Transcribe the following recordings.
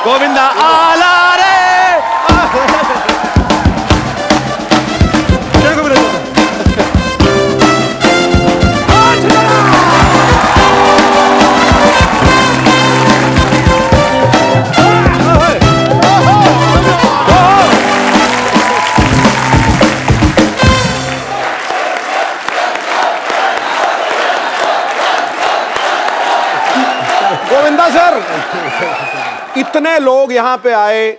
गोविंदा आला रे। गोविंदा सर, इतने लोग यहां पे आए,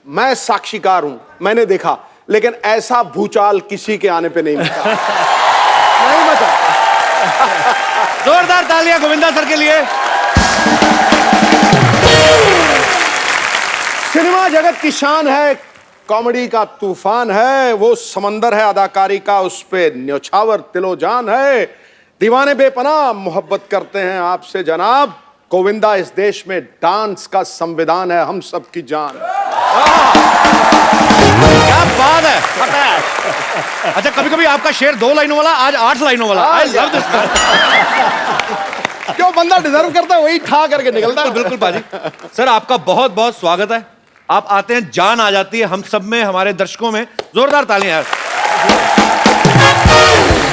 मैं साक्षीकार हूं, मैंने देखा, लेकिन ऐसा भूचाल किसी के आने पे नहीं मचा। नहीं मचा। जोरदार तालियां गोविंदा सर के लिए। सिनेमा जगत की शान है, कॉमेडी का तूफान है, वो समंदर है अदाकारी का, उस पे न्योछावर तिलोजान है। दीवाने बेपनाह मोहब्बत करते हैं आपसे जनाब। गोविंदा इस देश में डांस का संविधान है, हम सबकी जान। क्या बात है। अच्छा, कभी कभी आपका शेर 2 लाइनों वाला, आज 8 लाइनों वाला। I love this. क्यों बंदा डिजर्व करता है वही ठा करके निकलता है। बिल्कुल पाजी। सर, आपका बहुत बहुत स्वागत है। आप आते हैं, जान आ जाती है हम सब में, हमारे दर्शकों में। जोरदार तालियां यार।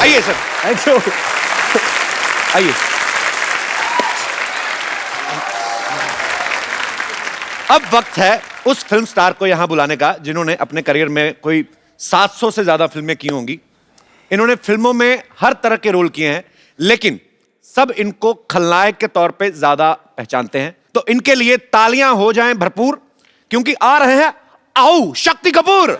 आइए सर। Thank you. आइए। अब वक्त है उस फिल्म स्टार को यहां बुलाने का जिन्होंने अपने करियर में कोई 700 से ज्यादा फिल्में की होंगी। इन्होंने फिल्मों में हर तरह के रोल किए हैं, लेकिन सब इनको खलनायक के तौर पे ज्यादा पहचानते हैं। तो इनके लिए तालियां हो जाएं भरपूर, क्योंकि आ रहे हैं आओ शक्ति कपूर।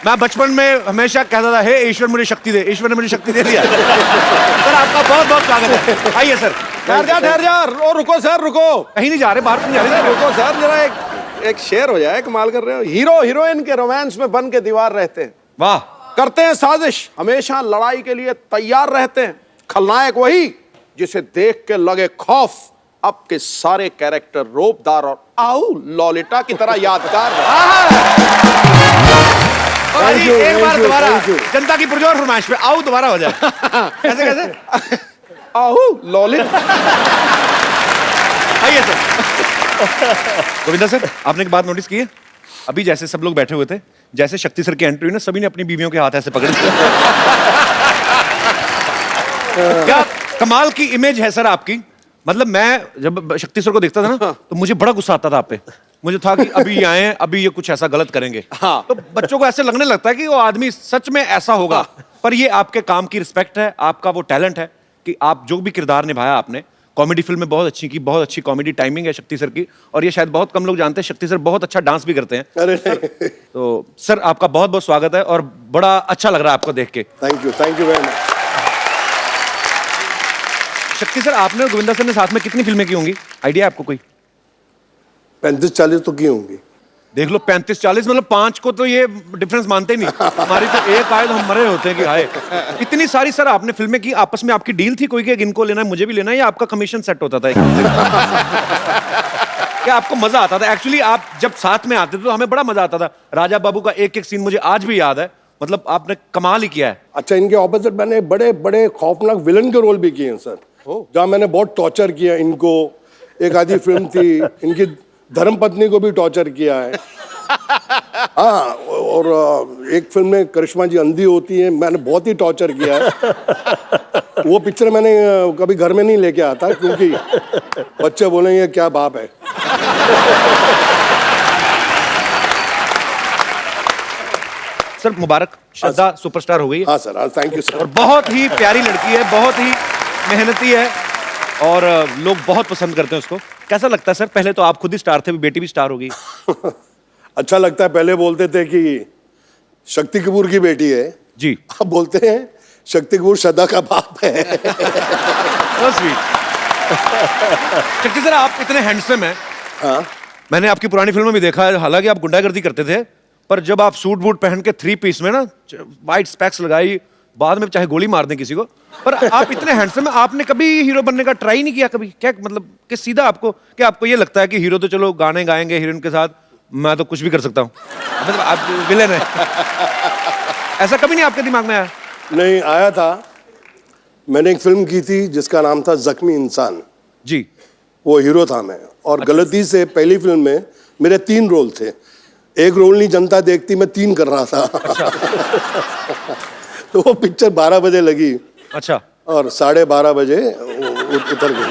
मैं बचपन में हमेशा कहता था, हे ईश्वर मुझे शक्ति दे। ईश्वर ने मुझे शक्ति दे दिया। सर, आपका बहुत बहुत स्वागत है। आइए सर। ठहर जा। रुको सर, रुको। कहीं नहीं जा रहे, बाहर नहीं जा रहे। रुको सर, जरा एक शेर हो जाए। कमाल कर रहे हो। हीरो हीरोइन के रोमांस में बन के दीवार रहते हैं, वाह, करते हैं साजिश, हमेशा लड़ाई के लिए तैयार रहते हैं। खलनायक वही जिसे देख के लगे खौफ। अब के सारे कैरेक्टर रोबदार और आओ लॉलिटा की तरह यादगार। एक बार दोबारा जनता की पुरजोर फरमाइश पे आओ दोबारा हो जाए। कैसे कैसे? आओ लॉलिटा। आइए सर। गोविंदा सर, आपने एक बात नोटिस की है? अभी जैसे सब लोग बैठे हुए थे, जैसे शक्ति सर की एंट्री हुई ना, सभी ने अपनी बीवियों के हाथ ऐसे पकड़ लिए। क्या कमाल की इमेज है सर आपकी। मतलब मैं जब शक्ति सर को देखता था ना, तो मुझे बड़ा गुस्सा आता था आप पे। मुझे था कि अभी आए हैं, अभी ये कुछ ऐसा गलत करेंगे। हाँ। तो बच्चों को ऐसे लगने लगता है कि वो आदमी सच में ऐसा होगा। पर ये आपके काम की रिस्पेक्ट है, आपका वो टैलेंट है कि आप जो भी किरदार निभाया आपने। कॉमेडी फिल्म में बहुत अच्छी की, बहुत अच्छी कॉमेडी टाइमिंग है शक्ति सर की। और ये शायद बहुत कम लोग जानते हैं, शक्ति सर बहुत अच्छा डांस भी करते हैं। अरे तो सर, आपका बहुत बहुत स्वागत है और बड़ा अच्छा लग रहा है आपको देख के। Thank you very much. शक्ति सर, आपने और गोविंदा सर ने साथ में कितनी फिल्में की होंगी? आइडिया आपको कोई? 35-40 तो की होंगी। देख लो, 35-40 मतलब 5 को तो ये डिफरेंस मानते ही नहीं। हमारी तो एक आए तो हम मरे होते हैं कि आए। इतनी सारी सर आपने फिल्में की, आपस में आपकी डील थी कोई कि इनको लेना है, मुझे भी लेना है, या आपका कमीशन सेट होता था? क्या आपको मजा आता था? एक्चुअली आप जब साथ में आते थे तो हमें बड़ा मजा आता था। राजा बाबू का एक एक सीन मुझे आज भी याद है। मतलब आपने कमाल ही किया है। अच्छा, इनके ऑपोजिट मैंने बड़े बड़े खौफनाक विलन के रोल भी किए हैं सर, जहाँ मैंने बहुत टॉर्चर किया इनको। एक आधी फिल्म थी, इनकी धर्मपत्नी को भी टॉर्चर किया है। हाँ, और एक फिल्म में करिश्मा जी अंधी होती है, मैंने बहुत ही टॉर्चर किया है। वो पिक्चर मैंने कभी घर में नहीं लेके आता, क्योंकि बच्चे बोलेंगे क्या बाप है। सर, मुबारक, श्रद्धा सुपरस्टार हो गई है। हाँ सर, हाँ, थैंक यू सर। और बहुत ही प्यारी लड़की है, बहुत ही मेहनती है और लोग बहुत पसंद करते हैं उसको। कैसा लगता है सर? पहले तो आप खुद ही स्टार थे, बेटी भी स्टार हो गई। अच्छा लगता है। पहले बोलते थे कि शक्ति कपूर की बेटी है जी, अब बोलते हैं शक्ति कपूर श्रद्धा का बाप है। शक्ति सर, आप इतने हैंडसम हैं। हाँ, मैंने आपकी पुरानी फिल्मों में देखा है, हालांकि आप गुंडागर्दी करते थे, पर जब आप सूट बूट पहन के 3 पीस में ना, वाइट स्पेक्स लगाई, बाद में चाहे गोली मार दें किसी को, पर आप इतने हैंडसम हैं, आपने कभी हीरो बनने का ट्राई नहीं किया कभी? क्या मतलब कि सीधा आपको, क्या आपको ये लगता है कि हीरो तो चलो गाने गाएंगे हीरोइन के साथ, मैं तो कुछ भी कर सकता हूँ, मतलब आप विलेन है? ऐसा कभी नहीं आपके दिमाग में आया? नहीं आया था। मैंने एक फिल्म की थी जिसका नाम था जख्मी इंसान, जी। वो हीरो था मैं, और गलती से पहली फिल्म में मेरे 3 रोल थे। एक रोल नहीं जनता देखती, मैं 3 कर रहा था। तो वो पिक्चर 12 बजे लगी अच्छा। और 12:30 बजे उतर गई।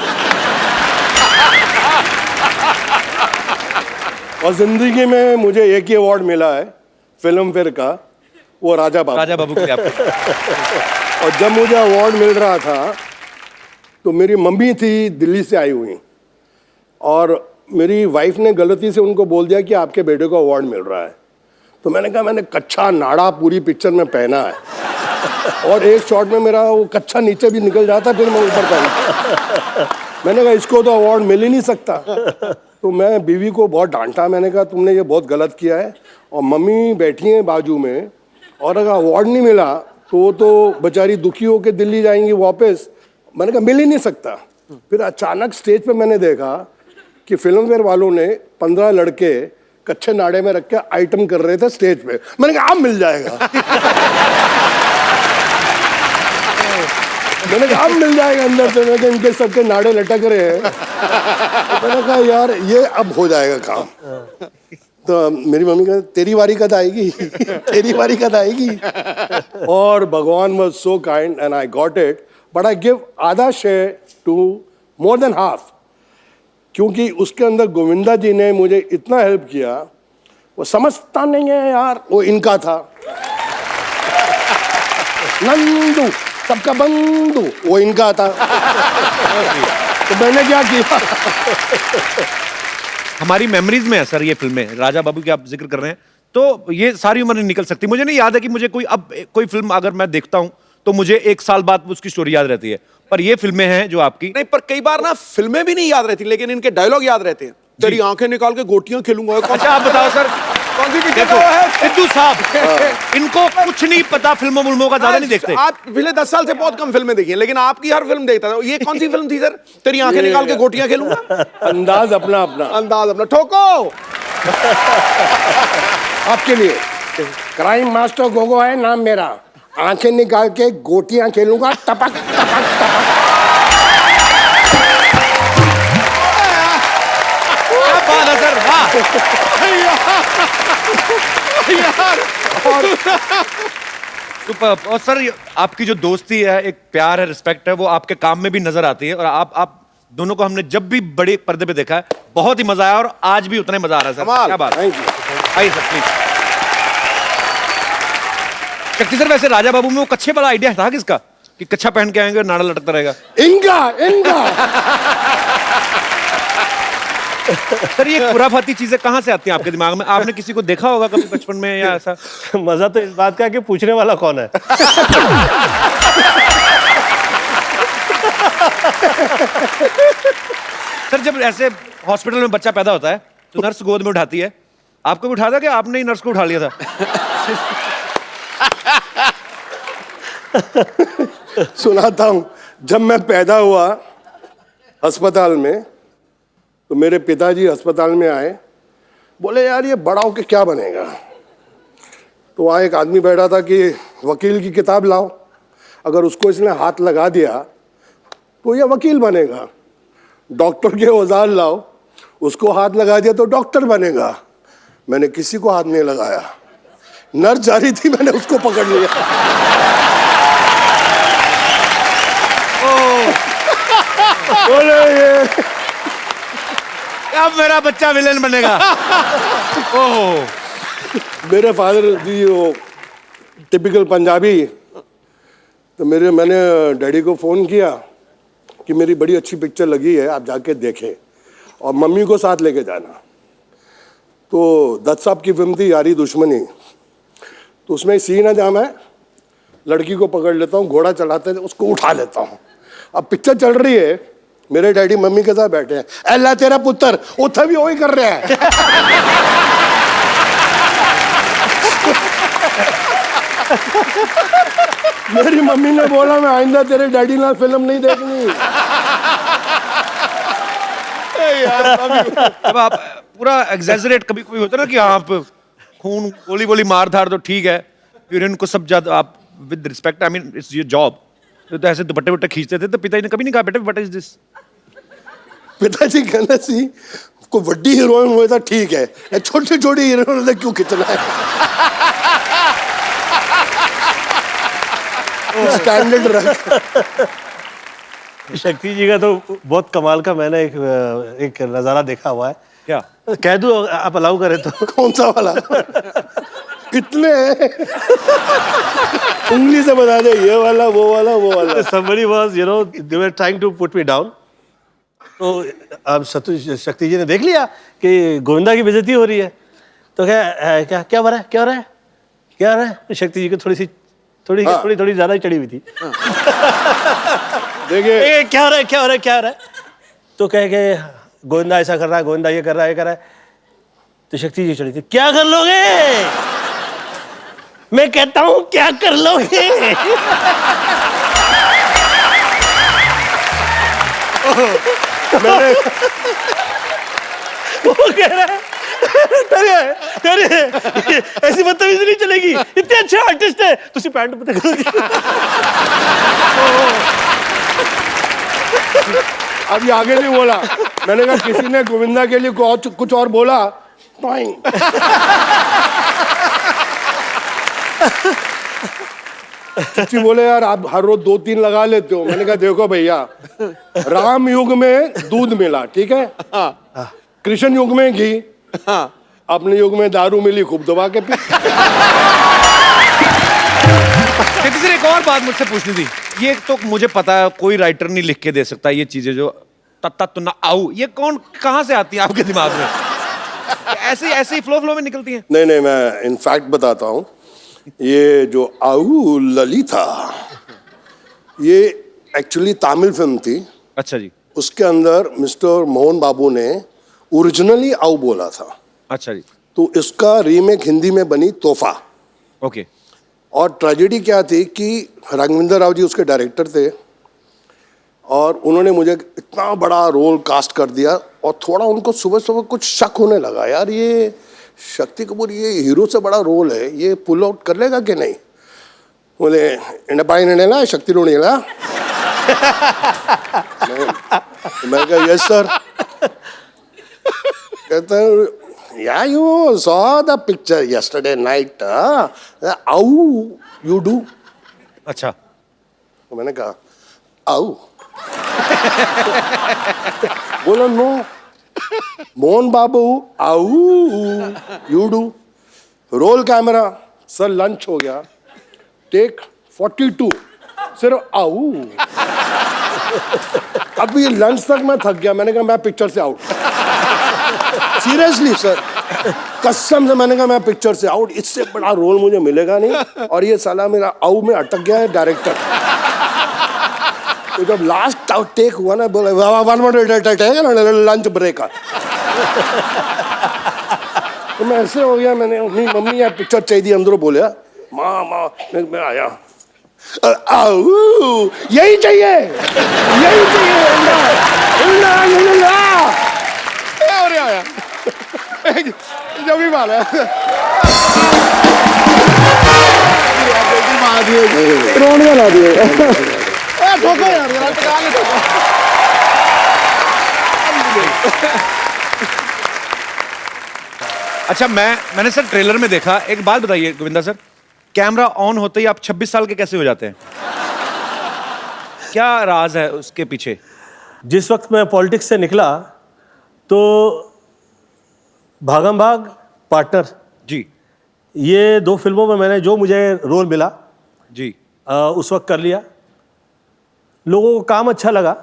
और जिंदगी में मुझे एक ही अवार्ड मिला है फिल्म फेयर का, वो राजा बाबू। राजा बाबू के लिए आपको। और जब मुझे अवार्ड मिल रहा था तो मेरी मम्मी थी दिल्ली से आई हुई, और मेरी वाइफ ने गलती से उनको बोल दिया कि आपके बेटे को अवार्ड मिल रहा है। तो मैंने कहा मैंने कच्चा नाड़ा पूरी पिक्चर में पहना है, और एक शॉट में मेरा वो कच्चा नीचे भी निकल जाता, फिर मैं ऊपर पहना। मैंने कहा इसको तो अवार्ड मिल ही नहीं सकता। तो मैं बीवी को बहुत डांटा, मैंने कहा तुमने ये बहुत गलत किया है, और मम्मी बैठी हैं बाजू में, और अगर अवार्ड नहीं मिला तो वो तो बेचारी दुखी होकर दिल्ली जाएंगी वापस। मैंने कहा मिल ही नहीं सकता। फिर अचानक स्टेज पे मैंने देखा कि फिल्म फेयर वालों ने 15 लड़के कच्चे नाड़े में रख के आइटम कर रहे थे स्टेज पे। मैंने कहा अब मिल जाएगा। मैंने कहा अब मिल जाएगा अंदर से। मैंने कहा इनके सबके नाड़े लटक रहे हैं। तो मैंने कहा यार ये अब हो जाएगा काम। तो मेरी मम्मी कहती तेरी बारी कद आएगी, तेरी बारी कद आएगी। और भगवान was so kind and I got it, but I give आधा share to more than half, क्योंकि उसके अंदर गोविंदा जी ने मुझे इतना हेल्प किया। वो समझता नहीं है यार, वो इनका था नंदू सबका बंधु, वो इनका था। तो मैंने क्या किया। हमारी मेमोरीज में है सर ये फिल्में, राजा बाबू की आप जिक्र कर रहे हैं, तो ये सारी उम्र नहीं निकल सकती। मुझे नहीं याद है कि मुझे कोई फिल्म अगर मैं देखता हूं तो मुझे 1 साल बाद उसकी स्टोरी याद रहती है, पर ये फिल्में हैं जो आपकी। नहीं, पर कई बार ना फिल्में भी नहीं याद रहती, लेकिन इनके डायलॉग याद रहते हैं। तेरी आंखें निकाल के गोटियां खेलूंगा। अच्छा आप बताओ सर, कौन सी पिक्चर देखो है? सिद्धू साहब, इनको कुछ नहीं पता, फिल्मों का ज्यादा नहीं देखते। आप पिछले 10 साल से बहुत कम फिल्में देखी हैं, लेकिन आपकी हर फिल्म देखता था। ये कौन सी फिल्म थी सर? तेरी आंखें निकाल के गोटियां खेलूंगा। अंदाज अपना अपना, अंदाज अपना। ठोको। आपके लिए क्राइम मास्टर गोगो है नाम मेरा, आंखें निकाल के गोटियां खेलूंगा टपक टपक टपक। क्या बात है सर, वाह यार। सुपर्ब। और सर आपकी जो दोस्ती है, एक प्यार है, रिस्पेक्ट है, वो आपके काम में भी नजर आती है। और आप दोनों को हमने जब भी बड़े पर्दे पे देखा है बहुत ही मजा आया, और आज भी उतना ही मजा आ रहा है सर। कमाल। क्या बात। Thank you. आइए सर प्लीज। शक्ति सर, वैसे राजा बाबू में वो कच्छे वाला आइडिया था किसका कि कच्छा पहन के आएंगे और नाड़ा लटकता रहेगा? इनका सर ये खुराफाती चीजें कहाँ से आती हैं आपके दिमाग में? आपने किसी को देखा होगा कभी बचपन में या ऐसा? मजा तो इस बात का है कि पूछने वाला कौन है। सर जब ऐसे हॉस्पिटल में बच्चा पैदा होता है तो नर्स गोद में उठाती है, आपको भी उठा था कि आपने ही नर्स को उठा लिया था? सुनाता हूं। जब मैं पैदा हुआ अस्पताल में, तो मेरे पिताजी अस्पताल में आए, बोले यार ये बड़ा होके क्या बनेगा? तो वहाँ एक आदमी बैठा था कि वकील की किताब लाओ, अगर उसको इसने हाथ लगा दिया तो ये वकील बनेगा। डॉक्टर के औजार लाओ, उसको हाथ लगा दिया तो डॉक्टर बनेगा। मैंने किसी को हाथ नहीं लगाया, नर्स जा रही थी, मैंने उसको पकड़ लिया। बोले ये अब मेरा बच्चा विलेन बनेगा। ओह, मेरे फादर जी वो टिपिकल पंजाबी। तो मैंने डैडी को फ़ोन किया कि मेरी बड़ी अच्छी पिक्चर लगी है, आप जाके देखें और मम्मी को साथ लेके जाना। तो दत्त साहब की फिल्म थी यारी दुश्मनी। तो उसमें सीन है जहाँ मैं लड़की को पकड़ लेता हूँ, घोड़ा चलाते थे उसको उठा लेता हूँ। अब पिक्चर चल रही है, मेरे डैडी मम्मी के साथ बैठे हैं, अल्लाह तेरा पुत्र उठा भी वही कर रहा है। मेरी मम्मी ने बोला मैं आइंदा तेरे डैडी ना फिल्म नहीं देखनी। अब आप पूरा एग्जैजरेट, कभी कभी होता है ना कि आप खून गोली मार धाड़ तो ठीक है, हीरोइन को सब ज्यादा आप with respect, I mean it's your job, तो ऐसे दुपट्टे वट्टे खींचते थे, तो पिताजी ने कभी नहीं कहा बेटा व्हाट इज दिस? पिताजी कहना सी कोई बड़ी हीरोइन हुए तो ठीक है, छोटी छोटी हीरोइन क्यों खींचना है? स्टैंडर्ड रख। शक्ति जी का तो बहुत कमाल का मैंने एक नजारा देखा हुआ है। क्या कह दूं आप अलाउ करें तो? कौन सा वाला? कितने हैं? उंगली से बता दे, ये वाला वो वाला वो वाला। Somebody was, you know, they were trying to put me down. तो अब शक्ति जी ने देख लिया कि गोविंदा की बेइज्जती हो रही है, तो क्या क्या हो रहा है, क्या हो रहा है, क्या हो रहा है? तो शक्ति जी को थोड़ी ज्यादा ही चढ़ी हुई थी। देखिए क्या हो रहा है, क्या हो रहा है, क्या हो रहा है? तो कह के गोविंदा ऐसा कर रहा है, गोविंदा ये कर रहा है, ये कर रहा है। तो शक्ति जी चढ़ी थी, क्या कर लोगे? मैं कहता हूं क्या कर लोगे? वो कह रहा है अरे ऐसी बदतमीजी नहीं चलेगी, इतने अच्छे आर्टिस्ट है, तुसी पैंट पता करोगे। अभी आगे नहीं बोला, मैंने कहा किसी ने गोविंदा के लिए कुछ और बोला। चुच्ची बोले यार आप हर रोज 2-3 लगा लेते हो। मैंने कहा देखो भैया, राम युग में दूध मिला, ठीक है, कृष्ण युग में घी, अपने युग में दारू मिली, खूब दबा के पी। किसी एक और बात मुझसे पूछनी थी, ये तो मुझे पता है कोई राइटर नहीं लिख के दे सकता ये चीजें जो तत्ता तो ना आऊ, ये कौन कहां से आती है आपके दिमाग में? ऐसे ही फ्लो में निकलती हैं? नहीं, मैं इनफैक्ट बताता हूँ, ये जो आऊ ललिता, ये एक्चुअली तमिल फिल्म थी। अच्छा जी। उसके अंदर मिस्टर मोहन बाबू ने ओरिजिनली आऊ बोला था। अच्छा जी। तो इसका रीमेक हिंदी में बनी तोहफा। ओके। और ट्रेजेडी क्या थी कि राघवेंद्र राव जी उसके डायरेक्टर थे, और उन्होंने मुझे इतना बड़ा रोल कास्ट कर दिया, और थोड़ा उनको सुबह सुबह कुछ शक होने लगा, यार ये शक्ति कपूर ये हीरो से बड़ा रोल है, ये पुल आउट कर लेगा कि नहीं? बोले इंडपाई नेला शक्ति रोनेला। मैं कहा यस सर। कहता या you saw the picture yesterday night, आऊ यू डू। अच्छा। तो मैंने कहा आऊ। बोला नो मोहन बाबू आऊ you do. Roll camera, sir lunch हो गया, टेक 42, सिर्फ आऊ। अभी लंच तक मैं थक गया, मैंने कहा मैं पिक्चर से आउट। सीरियसली सर, कसम से मैंने कहा मैं पिक्चर से आउट, इससे बड़ा रोल मुझे मिलेगा नहीं। और ये साला मेरा आऊ में अटक गया है डायरेक्टर। तो जब लास्ट टेक हुआ ना, बोला लंच ब्रेक। तो मैं ऐसे हो गया, मैंने अपनी मम्मी यार पिक्चर चाहिए अंदरों, बोले माँ मैं आया, आऊ यही चाहिए, यही चाहिए। जब भी मारा रोने ला दिए। ठोको यार, टका ले ठोको। अच्छा, मैंने सर ट्रेलर में देखा, एक बात बताइए गोविंदा सर, कैमरा ऑन होते ही आप 26 साल के कैसे हो जाते हैं? क्या राज है उसके पीछे? जिस वक्त मैं पॉलिटिक्स से निकला तो भागम भाग, पार्टनर जी ये 2 फिल्मों में मैंने जो मुझे रोल मिला जी उस वक्त कर लिया। लोगों को काम अच्छा लगा,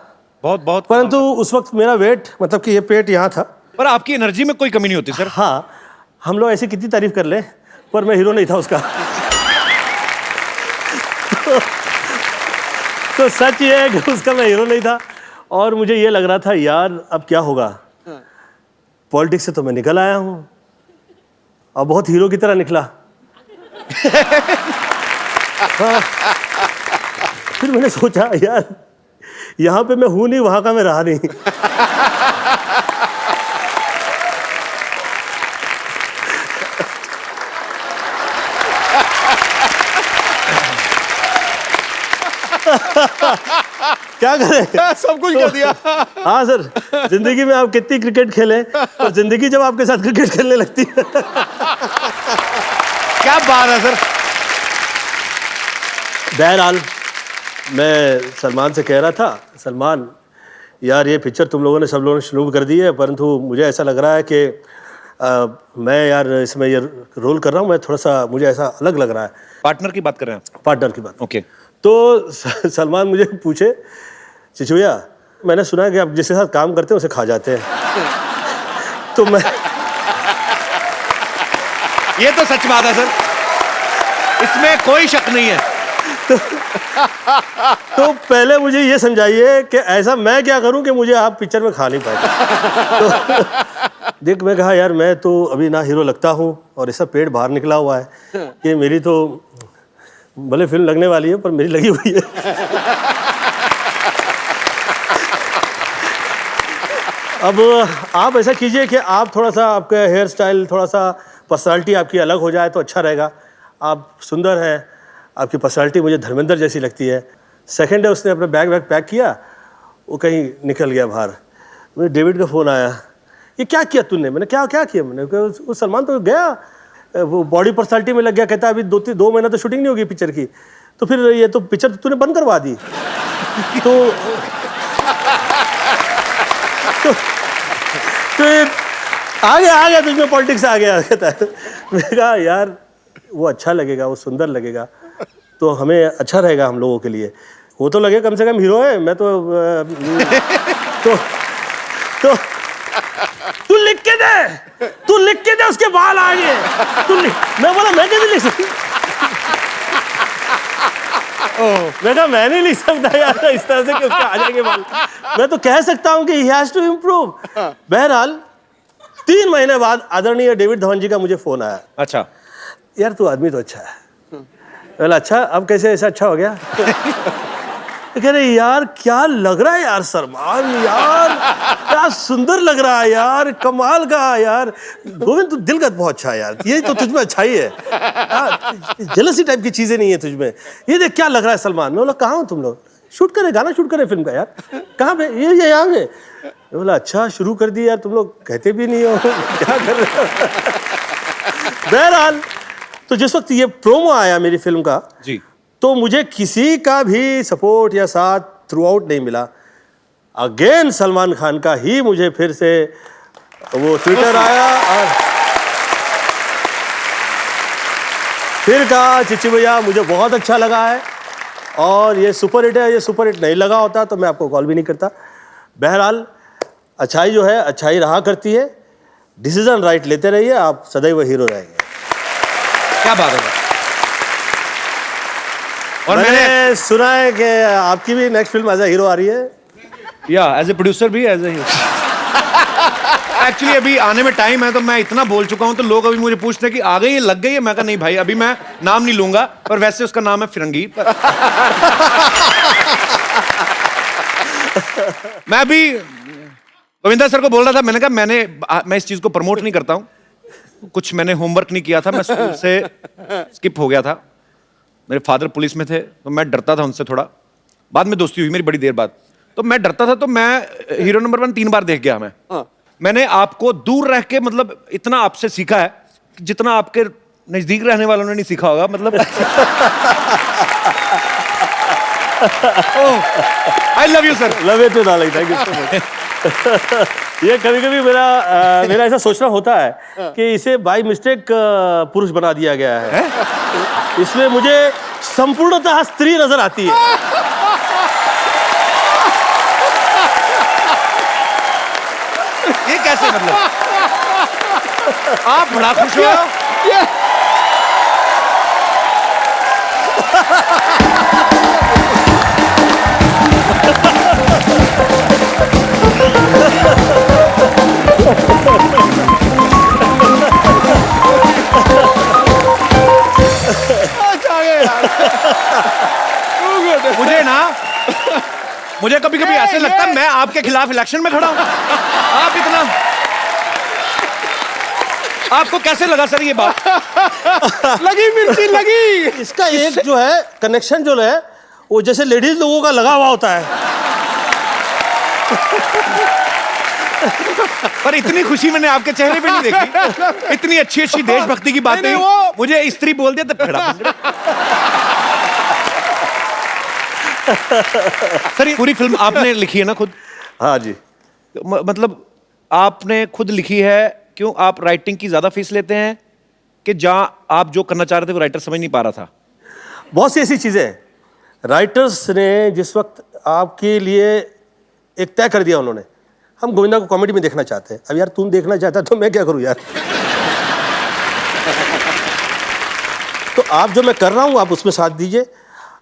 बहुत परंतु उस वक्त मेरा वेट, मतलब कि ये पेट यहाँ था। पर आपकी एनर्जी में कोई कमी नहीं होती सर। हाँ, हम लोग ऐसी कितनी तारीफ कर ले, पर मैं हीरो नहीं था उसका। तो सच ये है कि उसका मैं हीरो नहीं था, और मुझे ये लग रहा था यार अब क्या होगा। पॉलिटिक्स से तो मैं निकल आया हूँ, और बहुत हीरो की तरह निकला। हाँ। फिर मैंने सोचा यार यहाँ पे मैं हूं नहीं, वहां का मैं रहा नहीं। क्या करें, सब कुछ कर दिया। हाँ सर, जिंदगी में आप कितनी क्रिकेट खेलें और जिंदगी जब आपके साथ क्रिकेट खेलने लगती है। क्या बात है सर। बहरहाल मैं सलमान से कह रहा था, सलमान यार ये पिक्चर तुम लोगों ने सब लोगों ने शुरू कर दी है, परंतु मुझे ऐसा लग रहा है कि मैं यार इसमें ये रोल कर रहा हूँ, मैं थोड़ा सा मुझे ऐसा अलग लग रहा है। पार्टनर की बात कर रहे हैं आप? पार्टनर की बात। ओके। तो सलमान मुझे पूछे, चिचुया मैंने सुना है कि आप जिसके साथ काम करते हैं उसे खा जाते हैं। तो मैं, ये तो सच बात है सर, इसमें कोई शक नहीं है। तो पहले मुझे ये समझाइए कि ऐसा मैं क्या करूं कि मुझे आप पिक्चर में खा नहीं पाए। तो देख मैं कहा यार मैं तो अभी ना हीरो लगता हूं और ऐसा पेट बाहर निकला हुआ है कि मेरी तो भले फिल्म लगने वाली है पर मेरी लगी हुई है। अब आप ऐसा कीजिए कि आप थोड़ा सा आपका हेयर स्टाइल, थोड़ा सा पर्सनालिटी आपकी अलग हो जाए तो अच्छा रहेगा। आप सुंदर हैं, आपकी पर्सनालिटी मुझे धर्मेंद्र जैसी लगती है। सेकंड है उसने अपना बैग पैक किया, वो कहीं निकल गया बाहर। मुझे डेविड का फ़ोन आया, ये क्या किया तूने? मैंने क्या किया? मैंने कहा वो सलमान तो गया, वो बॉडी पर्सनालिटी में लग गया। कहता अभी 2 महीना तो शूटिंग नहीं होगी पिक्चर की, तो फिर ये तो पिक्चर तो तूने बंद करवा दी। तो आ गया तुझमें पॉलिटिक्स आ गया। कहता है, मैंने कहा यार वो अच्छा लगेगा, वो सुंदर लगेगा तो हमें अच्छा रहेगा हम लोगों के लिए। वो तो लगे कम से कम हीरो है, मैं तो तू लिख के दे उसके बाल आ गए। मैं बोला मैं कैसे लिख सकती? मैं कहा मैं नहीं लिख सकता यार इस तरह से कि उसके आ जाएंगे बाल। मैं तो कह सकता हूँ कि he has to improve। बहरहाल 3 महीने बाद आदरणीय डेविड धवन जी का मुझे फोन आया। अच्छा यार तू आदमी तो अच्छा है। बोला अच्छा, अब कैसे ऐसा अच्छा हो गया? कह रहे यार क्या लग रहा है यार सलमान, यार क्या सुंदर लग रहा है यार, कमाल का यार। गोविंद तू दिल का बहुत अच्छा है यार, ये तो तुझमें अच्छाई है, जेलसी टाइप की चीजें नहीं है तुझमें। ये देख क्या लग रहा है सलमान। मैं बोला कहाँ हो तुम लोग? शूट करे, गाना शूट करे फिल्म का। यार कहाँ पे? ये यहाँ पे। बोला अच्छा शुरू कर दी यार, तुम लोग कहते भी नहीं हो क्या कर रहे हो। बहरहाल तो जिस वक्त ये प्रोमो आया मेरी फिल्म का जी, तो मुझे किसी का भी सपोर्ट या साथ थ्रू आउट नहीं मिला। अगेन सलमान खान का ही मुझे फिर से वो ट्विटर आया और फिर कहा चिच्ची भैया मुझे बहुत अच्छा लगा है और ये सुपर हिट है। ये सुपर हिट नहीं लगा होता तो मैं आपको कॉल भी नहीं करता। बहरहाल अच्छाई जो है अच्छाई रहा करती है। डिसीजन राइट लेते रहिए, आप सदैव हीरो रहेंगे। क्या बात है। और मैंने सुना है कि आपकी भी next film as a hero आ रही है। या एज ए प्रोड्यूसर भी, एज ए हीरो। एक्चुअली अभी आने में टाइम है तो मैं इतना बोल चुका हूं तो लोग अभी मुझे पूछते हैं कि आ गई है, लग गई है। मैं कहा नहीं भाई, अभी मैं नाम नहीं लूंगा, पर वैसे उसका नाम है फिरंगी। मैं अभी गोविंदा सर को बोल रहा था, मैंने कहा मैं इस चीज को प्रमोट नहीं करता हूं, कुछ मैंने होमवर्क नहीं किया था, मैं स्कूल से स्किप हो गया था। मेरे फादर पुलिस में थे तो मैं डरता था उनसे थोड़ा। बाद में दोस्ती हुई मेरी बड़ी देर बाद, तो मैं डरता था। तो मैं हीरो नंबर 1 3 बार देख गया। मैंने आपको दूर रह के मतलब इतना आपसे सीखा है जितना आपके नजदीक रहने वालों ने नहीं सीखा होगा। मतलब I love you sir. Love you too darling, thank you so much. ये कभी कभी मेरा ऐसा सोचना होता है कि इसे बाय मिस्टेक पुरुष बना दिया गया है। इसमें मुझे संपूर्णतः स्त्री नजर आती है। ये कैसे मतलब? आप बड़ा खुश हो। मुझे कभी कभी ऐसे लगता है मैं आपके खिलाफ इलेक्शन में खड़ा हूं। आप इतना, आपको कैसे लगा सर ये बात? लगी मिर्ची लगी। इसका एक जो है कनेक्शन जो है वो जैसे लेडीज लोगों का लगा हुआ होता है। पर इतनी खुशी मैंने आपके चेहरे पे नहीं देखी। इतनी अच्छी अच्छी देशभक्ति की बातें नहीं, वो- मुझे स्त्री बोल दिया तो खड़ा। सर ये पूरी फिल्म आपने लिखी है ना खुद? हाँ जी। मतलब आपने खुद लिखी है, क्यों आप राइटिंग की ज्यादा फीस लेते हैं कि जहां आप जो करना चाह रहे थे वो राइटर समझ नहीं पा रहा था? बहुत सी ऐसी चीज़ें हैं, राइटर्स ने जिस वक्त आपके लिए एक तय कर दिया उन्होंने, हम गोविंदा को कॉमेडी में देखना चाहते हैं। अब यार तुम देखना चाहता है तो मैं क्या करूं यार। तो आप जो मैं कर रहा हूं आप उसमें साथ दीजिए,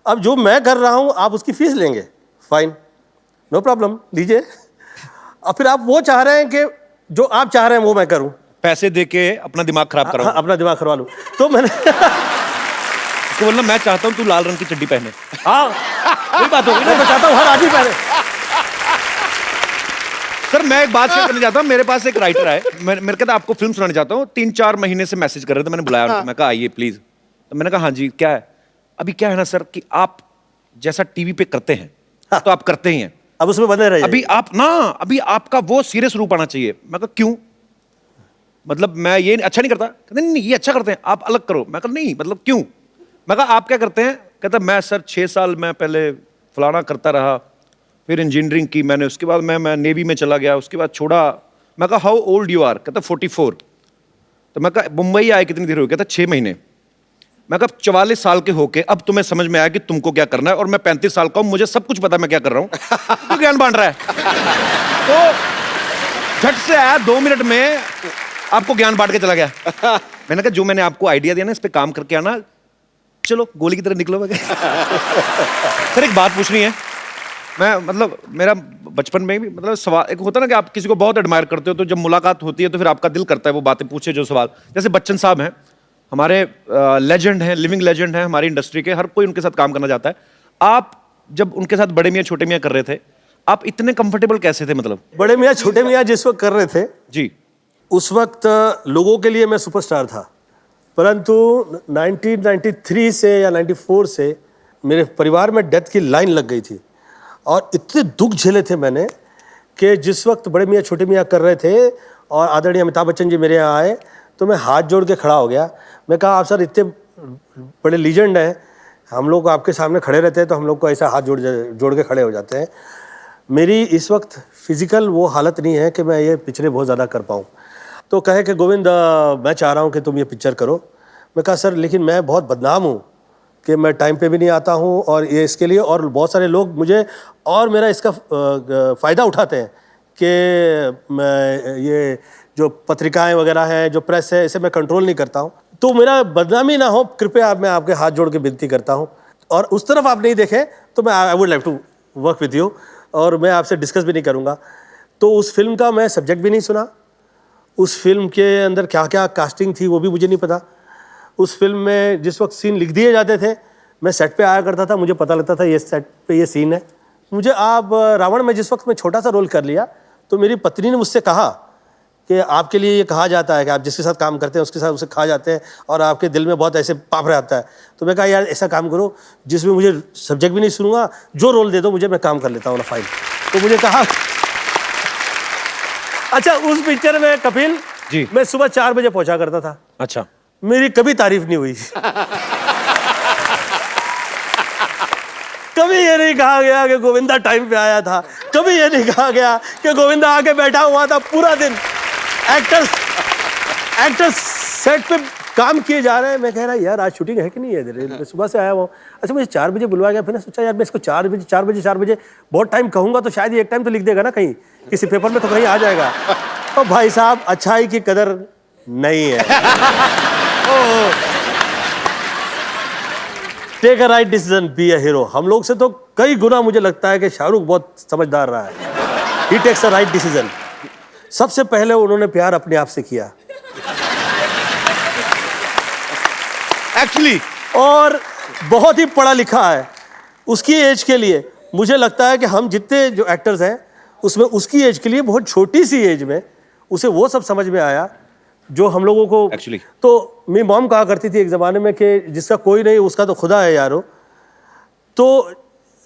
अब जो मैं कर रहा हूं आप उसकी फीस लेंगे, फाइन, नो प्रॉब्लम, दीजिए। और फिर आप वो चाह रहे हैं कि जो आप चाह रहे हैं वो मैं करूं, पैसे दे के अपना दिमाग खराब कराऊं? हाँ, अपना दिमाग करवा लूं। तो मैंने तो बोलना मैं चाहता हूं तू लाल रंग की चड्डी पहने। हाँ वही बात होगी ना, मैं चाहता हूं हर आदमी पहने। सर मैं एक बात शेयर करना चाहता हूँ। मेरे पास एक राइटर है, मेरे कहता आपको फिल्म सुनाना चाहता हूँ। 3-4 महीने से मैसेज कर रहे थे, मैंने बुलाया उनको, मैं कहा आइए प्लीज। तो मैंने कहा हाँ जी क्या है? अभी क्या है ना सर कि आप जैसा टीवी पे करते हैं तो आप करते ही हैं, अब उसमें बने रहिए। अभी आपका वो सीरियस रूप आना चाहिए। मैं कहा क्यों? मतलब मैं ये अच्छा नहीं करता? कहते नहीं ये अच्छा करते हैं, आप अलग करो। मैं कहा नहीं मतलब क्यों? मैं कहा आप क्या करते हैं? कहता मैं सर 6 साल मैं पहले फलाना करता रहा, फिर इंजीनियरिंग की मैंने, उसके बाद मैं नेवी में चला गया, उसके बाद छोड़ा। मैं कहा हाउ ओल्ड यू आर? कहता 44। तो मैं कहा मुंबई आए कितनी देर हो गई? कहता 6 महीने। मैं कहा 44 साल के होके अब तुम्हें समझ में आया कि तुमको क्या करना है, और मैं 35 साल का हूं, मुझे सब कुछ पता मैं क्या कर रहा हूं। तो ज्ञान बांट रहा है। तो झट से आया 2 मिनट में आपको ज्ञान बांट के चला गया। मैंने कहा जो मैंने आपको आइडिया दिया ना इस पे काम करके आना, चलो गोली की तरह निकलो। मैं सर एक बात पूछनी है। मैं मतलब मेरा बचपन में भी मतलब सवाल एक होता ना कि आप किसी को बहुत एडमायर करते हो, तो जब मुलाकात होती है तो फिर आपका दिल करता है वो बातें पूछे जो सवाल। जैसे बच्चन साहब हैं, हमारे लेजेंड हैं, लिविंग लेजेंड हैं हमारी इंडस्ट्री के, हर कोई उनके साथ काम करना चाहता है। आप जब उनके साथ बड़े मियाँ छोटे मियाँ कर रहे थे, आप इतने कंफर्टेबल कैसे थे? मतलब बड़े मियाँ छोटे मियाँ जिस वक्त कर रहे थे जी, उस वक्त लोगों के लिए मैं सुपरस्टार था, परंतु 1993 से या 94 से मेरे परिवार में डेथ की लाइन लग गई थी, और इतने दुख झेले थे मैंने कि जिस वक्त बड़े मियाँ छोटे मियाँ कर रहे थे और आदरणीय अमिताभ बच्चन जी मेरे यहाँ आए तो मैं हाथ जोड़ के खड़ा हो गया। मैं कहा आप सर इतने बड़े लीजेंड हैं, हम लोग आपके सामने खड़े रहते हैं तो हम लोग को ऐसा हाथ जोड़ के खड़े हो जाते हैं। मेरी इस वक्त फिजिकल वो हालत नहीं है कि मैं ये पिक्चरें बहुत ज़्यादा कर पाऊँ। तो कहे कि गोविंद मैं चाह रहा हूँ कि तुम ये पिक्चर करो। मैं कहा सर लेकिन मैं बहुत बदनाम हूँ कि मैं टाइम पे भी नहीं आता हूँ, और ये इसके लिए और बहुत सारे लोग मुझे और मेरा इसका फ़ायदा उठाते हैं कि मैं ये जो पत्रिकाएं वगैरह हैं, जो प्रेस है, इसे मैं कंट्रोल नहीं करता हूँ, तो मेरा बदनामी ना हो, कृपया मैं आपके हाथ जोड़ के विनती करता हूँ। और उस तरफ आप नहीं देखें तो मैं I would like to work with you, और मैं आपसे डिस्कस भी नहीं करूँगा। तो उस फिल्म का मैं सब्जेक्ट भी नहीं सुना, उस फिल्म के अंदर क्या क्या कास्टिंग थी वो भी मुझे नहीं पता। उस फिल्म में जिस वक्त सीन लिख दिए जाते थे मैं सेट पे आया करता था, मुझे पता लगता था ये सेट पे ये सीन है। मुझे आप रावण में जिस वक्त मैं छोटा सा रोल कर लिया तो मेरी पत्नी ने मुझसे कहा कि आपके लिए ये कहा जाता है कि आप जिसके साथ काम करते हैं उसके साथ उसे खा जाते हैं और आपके दिल में बहुत ऐसे पाप रहता है। तो मैं कहा यार ऐसा काम करो जिसमें मुझे सब्जेक्ट भी नहीं सुनूंगा, जो रोल दे दो मुझे, मैं काम कर लेता हूँ ना फाइन। तो मुझे कहा अच्छा उस पिक्चर में कपिल जी, मैं सुबह 4 बजे पहुंचा करता था। अच्छा, मेरी कभी तारीफ नहीं हुई। कभी ये नहीं कहा गया कि गोविंदा टाइम पे आया था, कभी ये नहीं कहा गया कि गोविंदा आके बैठा हुआ था पूरा दिन। एक्टर्स सेट पे काम किए जा रहे हैं, मैं कह रहा यार आज शूटिंग है कि नहीं है, मैं सुबह से आया हुआ। अच्छा मुझे 4 बजे बुलवाया गया, फिर मैं सोचा यार मैं इसको 4 बजे बहुत टाइम कहूंगा तो शायद ये एक टाइम तो लिख देगा ना कहीं किसी पेपर में, तो कहीं आ जाएगा। और भाई साहब अच्छाई की कदर नहीं है। Take a right decision, be a hero. हम लोग से तो कई गुना मुझे लगता है कि शाहरुख बहुत समझदार रहा है। ही टेक्स अ राइट डिसीजन। सबसे पहले उन्होंने प्यार अपने आप से किया एक्चुअली, और बहुत ही पढ़ा लिखा है उसकी एज के लिए। मुझे लगता है कि हम जितने जो एक्टर्स हैं उसमें उसकी एज के लिए बहुत छोटी सी एज में उसे वो सब समझ में आया जो हम लोगों को Actually. तो मेरी मॉम कहा करती थी एक ज़माने में कि जिसका कोई नहीं उसका तो खुदा है यारो। तो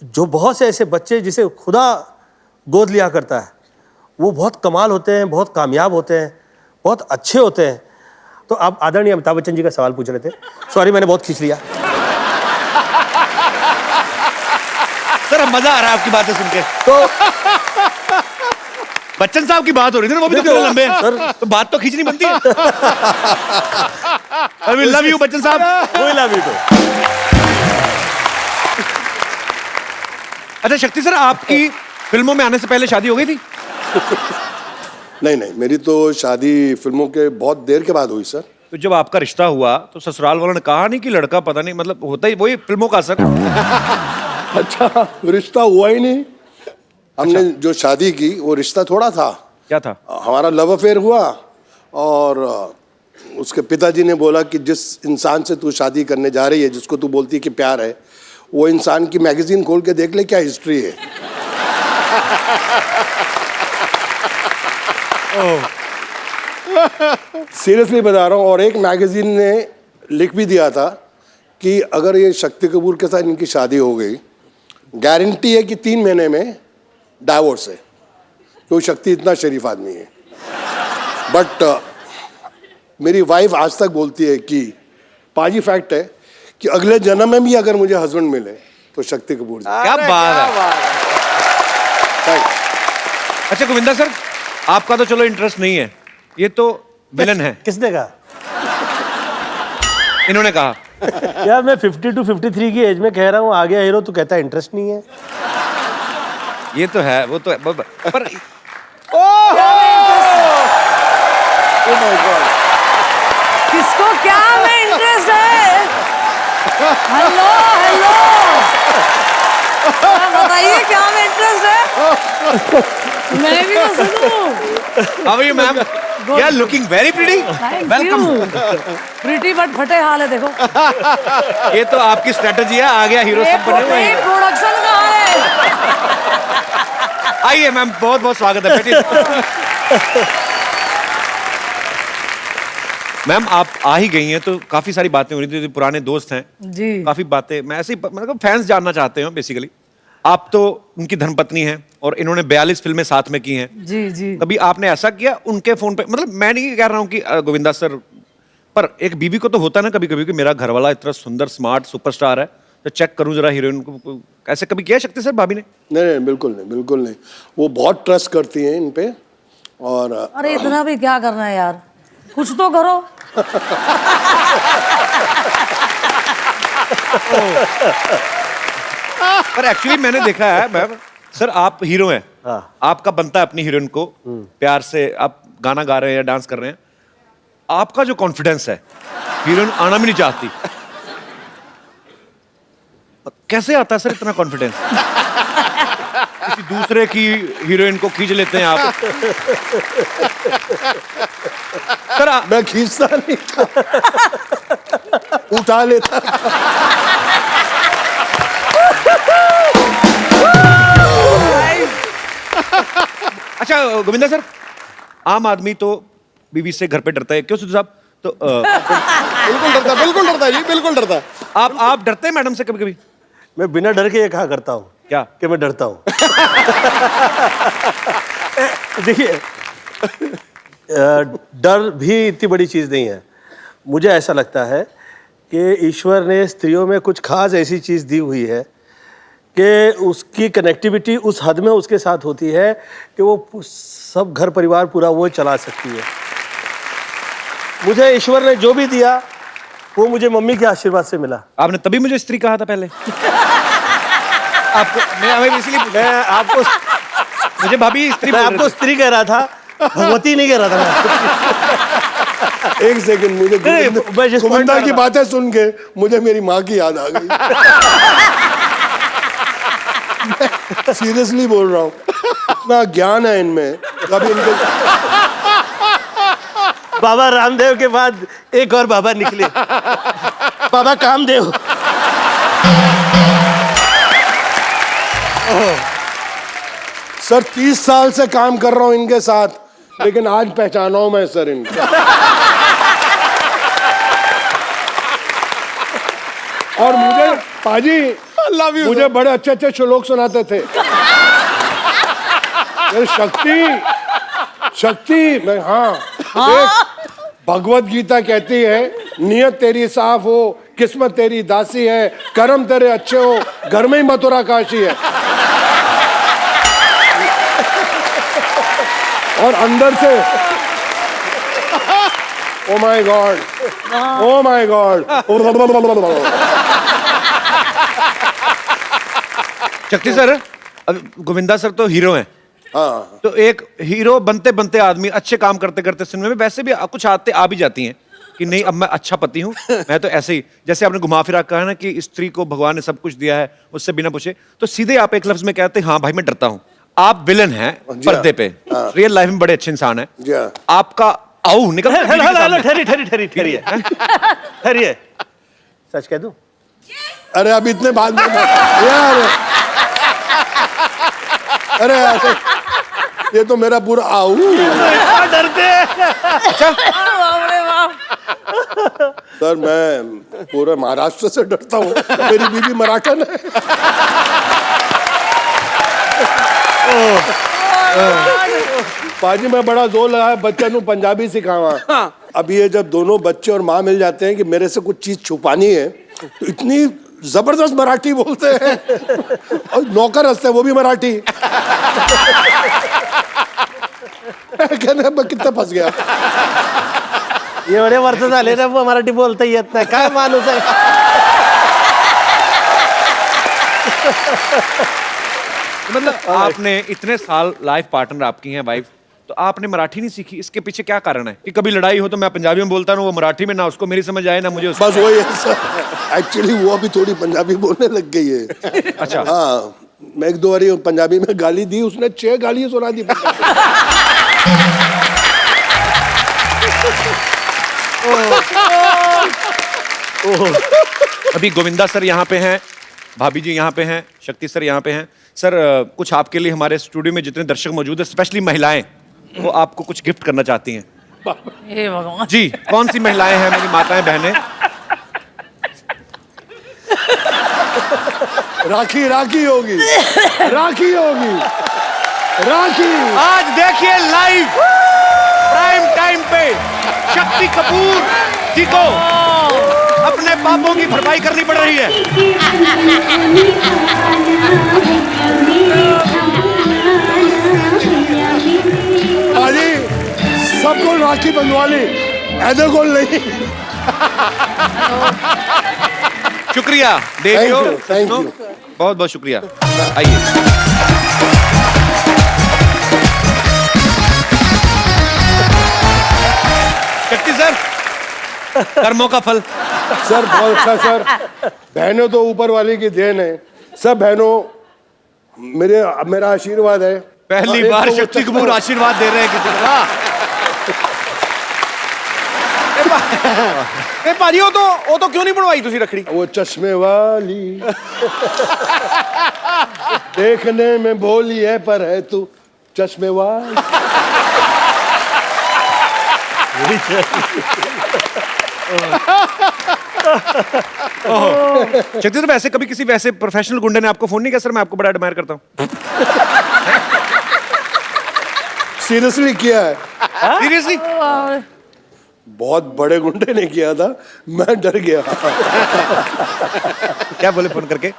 जो बहुत से ऐसे बच्चे जिसे खुदा गोद लिया करता है, वो बहुत कमाल होते हैं, बहुत कामयाब होते हैं, बहुत अच्छे होते हैं। तो आप आदरणीय अमिताभ बच्चन जी का सवाल पूछ रहे थे। सॉरी, मैंने बहुत खींच लिया। सर अब मजा आ रहा है आपकी बातें सुन के। तो बच्चन साहब की बात हो रही थी ना, वो भी तो देखो, थोड़े लंबे हैं। सर। तो बात तो खींचनी बनती है। I will love you Bachchan साहब। कोई ला भी तो। अच्छा शक्ति सर, आपकी फिल्मों में आने से पहले शादी हो गई थी? नहीं नहीं, मेरी तो शादी फिल्मों के बहुत देर के बाद हुई सर। तो जब आपका रिश्ता हुआ तो ससुराल वालों ने कहा नहीं कि लड़का पता नहीं, मतलब होता ही वही फिल्मों का असर। अच्छा, रिश्ता हुआ ही नहीं। हमने जो शादी की वो रिश्ता थोड़ा था। क्या था? हमारा लव अफेयर हुआ और उसके पिताजी ने बोला कि जिस इंसान से तू शादी करने जा रही है, जिसको तू बोलती है कि प्यार है, वो इंसान की मैगजीन खोल के देख ले क्या हिस्ट्री है। सीरियसली बता रहा हूँ। और एक मैगजीन ने लिख भी दिया था कि अगर ये शक्ति कपूर के साथ इनकी शादी हो गई, गारंटी है कि 3 महीने में डाइवोर्स है, क्योंकि शक्ति इतना शरीफ आदमी है। बट मेरी वाइफ आज तक बोलती है कि पाजी फैक्ट है कि अगले जन्म में भी अगर मुझे हस्बैंड मिले तो शक्ति कपूर जी। क्या बात है। अच्छा गोविंदा सर, आपका तो चलो इंटरेस्ट नहीं है, ये तो विलन है। किसने कहा? इन्होंने कहा। यार मैं 50 to 53 की एज में कह रहा हूँ आ गया हीरो, तो कहता है इंटरेस्ट नहीं है। ये तो है, वो तो है, पर किसको क्या में इंटरेस्ट है? हेलो हेलो, बताइए क्या में इंटरेस्ट है? मैं भी तो सुनूं। How are you ma'am? You are looking very pretty. Welcome. Pretty but फटे हाल है, देखो। ये तो आपकी स्ट्रेटजी है, आ गया हीरो सब बने हुए हैं। प्रोडक्शन कहाँ है? आइए मैम, बहुत बहुत स्वागत है, बैठिए। मैम आप आ ही गई हैं तो काफी सारी बातें हो रही थी, पुराने दोस्त हैं जी। काफी बातें, मैं ऐसे ही मतलब फैंस जानना चाहते हैं बेसिकली। आप तो उनकी धर्मपत्नी हैं और इन्होंने 42 फिल्में साथ में की हैं। जी जी। कभी आपने ऐसा किया उनके फोन पे, मतलब मैं नहीं कह रहा हूँ कि गोविंदा सर, पर एक बीवी को तो होता है ना कभी कभी कि मेरा घरवाला इतना सुंदर स्मार्ट सुपरस्टार है, तो चेक करूं जरा हीरोइन को। ऐसे कभी किया शक्ति सर भाभी ने? नहीं, बिल्कुल नहीं, बिल्कुल नहीं। वो बहुत ट्रस्ट करती हैं इन पे। और अरे इतना भी क्या करना है यार, कुछ तो करो। पर एक्चुअली मैंने देखा है मैम, सर आप हीरो हैं, आपका बनता है अपनी हीरोइन को प्यार से, आप गाना गा रहे हैं या डांस कर रहे हैं, आपका जो कॉन्फिडेंस है, हीरोइन आना भी नहीं चाहती, कैसे आता है सर इतना कॉन्फिडेंस? किसी दूसरे की हीरोइन को खींच लेते हैं आप। सर मैं खींचता नहीं था, उठा लेता। अच्छा गोविंदा सर, आम आदमी तो बीवी से घर पे डरता है, क्यों सिद्धू साहब? तो बिल्कुल डरता, बिल्कुल डरता जी, बिल्कुल डरता। आप डरते हैं मैडम से कभी कभी? मैं बिना डर के ये कहा करता हूँ क्या कि मैं डरता हूँ। देखिए, डर भी इतनी बड़ी चीज़ नहीं है। मुझे ऐसा लगता है कि ईश्वर ने स्त्रियों में कुछ खास ऐसी चीज़ दी हुई है कि उसकी कनेक्टिविटी उस हद में उसके साथ होती है कि वो सब घर परिवार पूरा वो चला सकती है। मुझे ईश्वर ने जो भी दिया वो मुझे मम्मी के आशीर्वाद से मिला। आपने तभी मुझे स्त्री कहा था पहले? आपको मैं इसलिए मैं आपको मुझे भाभी स्त्री मैं बोल रहे आपको थे। स्त्री कह रहा था, भगवती नहीं कह रहा था मैं। एक सेकंड, मुझे मैं जिस point गोविंदा पर की था- बातें सुन के मुझे मेरी माँ की याद आ गई। सीरियसली बोल रहा हूँ, इतना ज्ञान है इनमें। कभी इनको बाबा रामदेव के बाद एक और बाबा निकले, बाबा कामदेव। सर 30 साल से काम कर रहा हूँ इनके साथ, लेकिन आज पहचाना हूं मैं सर इनको। और पाजी लव यू मुझे बड़े अच्छे अच्छे श्लोक सुनाते थे। ये शक्ति मैं देख, भगवत गीता कहती है नियत तेरी साफ हो, किस्मत तेरी दासी है, कर्म तेरे अच्छे हो, घर में ही मथुरा काशी है। और अंदर से oh my God, oh my God. शक्ति सर, अब गोविंदा सर तो हीरो हैं। हाँ तो एक हीरो बनते बनते आदमी अच्छे काम करते करते सिनेमा में वैसे भी कुछ आते आ भी जाती हैं कि नहीं अब मैं अच्छा पति हूँ, मैं तो ऐसे ही, जैसे आपने घुमा फिरा कहा ना कि स्त्री को भगवान ने सब कुछ दिया है उससे बिना पूछे, तो सीधे आप एक लफ्ज में कहते हैं हाँ भाई मैं डरता हूँ। आप विलन हैं पर्दे पे, रियल लाइफ में बड़े अच्छे इंसान हैं। जी हाँ। आपका आओ निकल ठहरिए, सच कह दूं? अरे अब इतने बाद में यार, अरे यार, ये तो मेरा पूरा आऊ। डरते हैं। बाप रे बाप। सर मैं पूरे महाराष्ट्र से डरता हूँ, मेरी बीवी मराठन है। पाजी मैं बड़ा जोर लगाया बच्चे को पंजाबी सिखावा। अब ये जब दोनों बच्चे और माँ मिल जाते हैं कि मेरे से कुछ चीज छुपानी है, तो इतनी जबरदस्त मराठी बोलते हैं और नौकर हंसते हैं वो भी मराठी। कहने मैं कितना फंस गया। एवढे वर्ष झाले ना मराठी बोलता येत नाही, काय माणूस आहे। मतलब आपने इतने साल लाइफ पार्टनर आपकी हैं वाइफ, तो आपने मराठी नहीं सीखी, इसके पीछे क्या कारण है कि कभी लड़ाई हो तो मैं पंजाबी में बोलता हूँ वो मराठी में, ना उसको मेरी समझ आए ना मुझे उसको। बस वही है सर, एक्चुअली वो अभी थोड़ी पंजाबी बोलने लग गई है। अच्छा। हाँ मैं एक दो बारी पंजाबी में गाली दी, उसने 6 गालियां सुना दी। अभी गोविंदा सर यहाँ पे हैं, भाभी जी यहाँ पे हैं, शक्ति सर यहाँ पे हैं। सर कुछ आपके लिए हमारे स्टूडियो में जितने दर्शक मौजूद हैं, स्पेशली महिलाएं, वो आपको कुछ गिफ्ट करना चाहती हैं। हे भगवान। जी कौन सी महिलाएं हैं मेरी माताएं बहनें? राखी राखी होगी, राखी होगी, राखी। आज देखिए लाइव प्राइम टाइम पे शक्ति कपूर जी को अपने पापों की भरपाई करनी पड़ रही है। अरे सबको राखी बंधवा ली, ऐसे को नहीं। शुक्रिया देवियो, Thank you. बहुत बहुत शुक्रिया। आइए। शक्ति सर, कर्मों का फल। सर बहुत अच्छा सर, बहनों तो ऊपर वाले की देन है। सब बहनों मेरा आशीर्वाद है। पहली और बार एक तो वो शक्ति चश्मा- कपूर आशीर्वाद दे रहे हैं किसी को। भाजी वो तो क्यों नहीं बनवाई तुसी रखड़ी? वो चश्मे वाली देखने में भोली है पर है तू चश्मे वाली। शक्ति सर वैसे कभी किसी वैसे प्रोफेशनल गुंडे ने आपको फोन नहीं किया सर मैं आपको बड़ा एडमायर करता हूँ? सीरियसली किया है, सीरियसली? बहुत बड़े गुंडे ने किया था, मैं डर गया। क्या बोले फोन करके?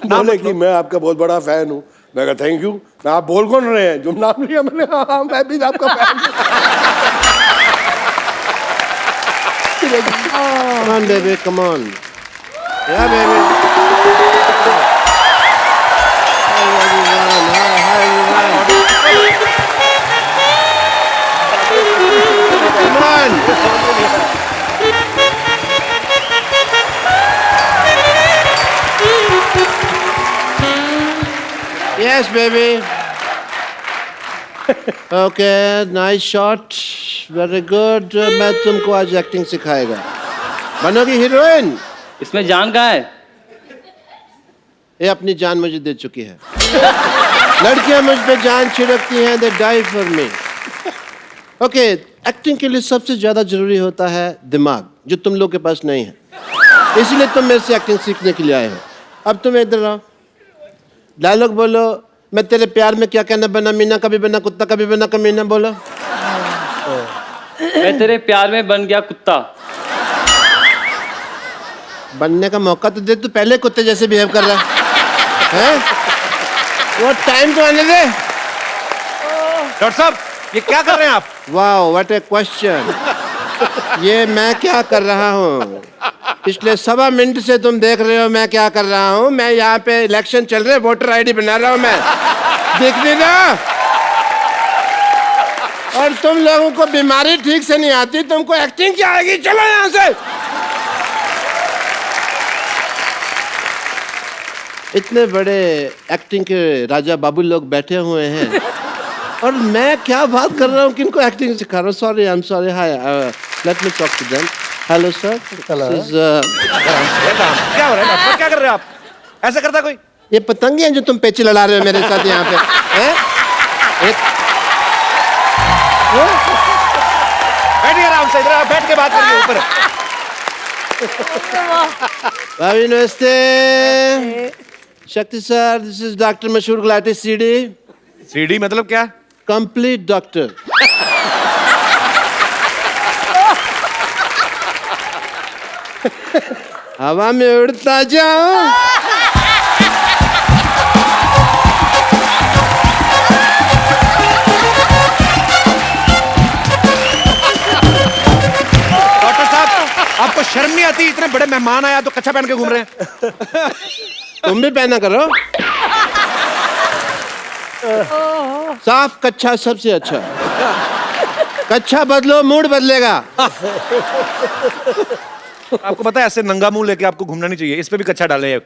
बोले कि मैं आपका बहुत बड़ा फैन हूँ। मैं कहा थैंक यू। मैं आप बोल कौन रहे हैं? जो नाम लिया मैंने, हाँ मैं भी आपका फैन हूँ। Come on, baby, come on. Yeah, baby. Hi, everyone. Hi, everyone. Come on. Yes, baby. Okay, nice shot. Very good. मैं तुमको आज एक्टिंग सिखाएगा। बनोगी हीरोइन? इसमें जान कहाँ है? ये अपनी जान मुझे दे चुकी है। लड़कियां मुझ पे जान छिड़कती हैं, they die for me. Okay, acting के लिए सबसे ज्यादा जरूरी होता है दिमाग, जो तुम लोग के पास नहीं है। इसलिए तुम मेरे से एक्टिंग सीखने के लिए आए हो। अब तुम इधर आओ, डायलॉग बोलो। मैं तेरे प्यार में क्या कहना बना मीना, कभी बना कुत्ता कभी बना कमीना। बोलो। मैं तेरे प्यार में बन गया कुत्ता। बनने का मौका तो दे, तू पहले कुत्ते जैसे बिहेव कर रहा है। वो टाइम तो आने दे। डॉक्टर साहब ये क्या कर रहे हैं आप? वाह व्हाट ए क्वेश्चन। ये मैं क्या कर रहा हूँ? पिछले 1.25 मिनट से तुम देख रहे हो मैं क्या कर रहा हूँ। मैं यहाँ पे इलेक्शन चल रहे हैं, वोटर आईडी बना रहा हूँ मैं। देख ली ना? और तुम लोगों को बीमारी ठीक से नहीं आती, तुमको एक्टिंग क्या आएगी? चलो यहाँ से। इतने बड़े एक्टिंग के राजा बाबू लोग बैठे हुए हैं और मैं क्या बात कर रहा हूँ, किनको एक्टिंग सिखा रहा हूँ। Sorry, I am sorry. Hi, let me talk to them. Hello sir. क्या हो रहा है डॉक्टर? क्या कर रहे हो आप? ऐसा करता कोई? ये पतंगे हैं जो तुम पेचे लड़ा रहे हो मेरे साथ यहाँ पे, हैं? बैठिए आराम से, इधर आप बैठ के बात करिए ऊपर। भाभी नमस्ते। शक्ति सर, दिस इज डॉक्टर मशहूर गुलाटी सीडी। सीडी मतलब क्या? Complete doctor. हवा में उड़ता जाऊं। डॉक्टर साहब आपको शर्म नहीं आती? इतने बड़े मेहमान आया तो कच्छा पहन के घूम रहे हैं। तुम भी पहना करो। साफ कच्छा सबसे अच्छा। कच्छा बदलो, मूड बदलेगा। आपको पता है ऐसे नंगा मुंह लेके आपको घूमना नहीं चाहिए। इस पे भी कच्छा डाले हैं।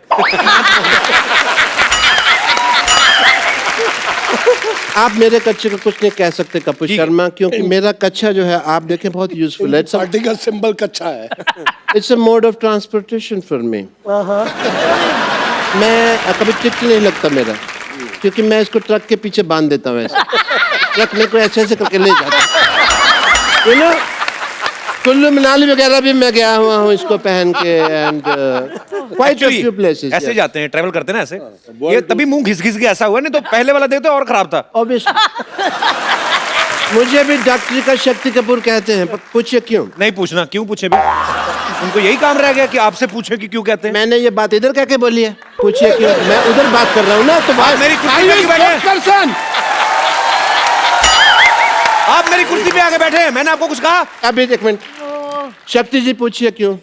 आप मेरे कच्छे को कुछ नहीं कह सकते कपूर शर्मा, क्योंकि मेरा कच्छा जो है आप देखें बहुत यूजफुल है। पार्टी का सिंबल कच्चा है। It's a mode of transportation for me. मैं कभी टिक नहीं लगता मेरा, क्योंकि मैं इसको ट्रक के पीछे बांध देता हूँ। ऐसे ट्रक मेरे को ऐसे ऐसे करके ले जाता है। You know, कुल्लू मनाली वगैरह भी मैं गया हुआ हूँ इसको पहन के। And quite a few places. ऐसे जाते हैं, ट्रैवल करते हैं ना ऐसे। ये तभी मुंह घिस घिस के ऐसा हुआ, नहीं तो पहले वाला देखते और खराब था। ऑब्वियसली मुझे भी डॉक्टरी का शक्ति कपूर कहते हैं। पूछिए क्यों? नहीं पूछना, क्यों पूछे भी? उनको यही काम रह गया कि आपसे पूछे कि क्यों कहते हैं। मैंने ये बात इधर कह के बोली है। पूछिए क्यों? मैं उधर बात कर रहा हूँ ना। तो बात मेरी कुर्सी पे क्यों बैठे? आप मेरी कुर्सी पे आके बैठे हैं, मैंने आपको कुछ कहा? अभी एक मिनट। शक्ति जी पूछिए क्यों?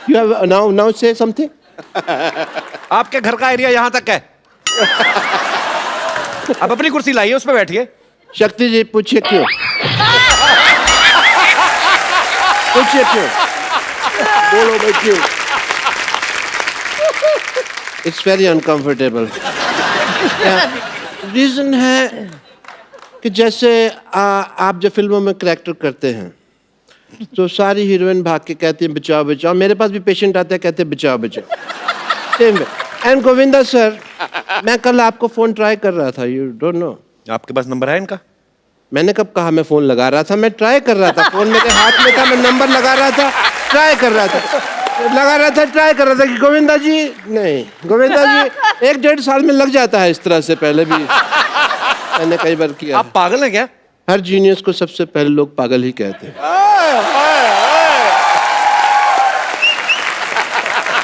You have now say something? आपके घर का एरिया यहाँ तक है। अब अपनी कुर्सी लाइए, उस पे बैठिए। शक्ति जी पूछिए क्यों? पूछिए क्यों? बोलो भाई क्यों? It's very uncomfortable. रीजन है कि जैसे आप जो फिल्मों में करैक्टर करते हैं तो सारी हीरोइन भाग के कहती हैं बचाओ बचाओ। मेरे पास भी पेशेंट आते हैं, कहते हैं बचाओ बचाओ। Same way. And Govinda sir, मैं कल आपको फोन ट्राई कर रहा था। You don't know. आपके पास नंबर है इनका? मैंने कब कहा मैं फोन लगा रहा था? मैं ट्राई कर रहा था। फोन मेरे हाथ में था, मैं नंबर लगा रहा था, ट्राई कर रहा था, ट्राई कर रहा था कि गोविंदा जी नहीं, गोविंदा जी 1-1.5 साल में लग जाता है। इस तरह से पहले भी मैंने कई बार किया। आप पागल हैं क्या? हर जीनियस को सबसे पहले लोग पागल ही कहते हैं।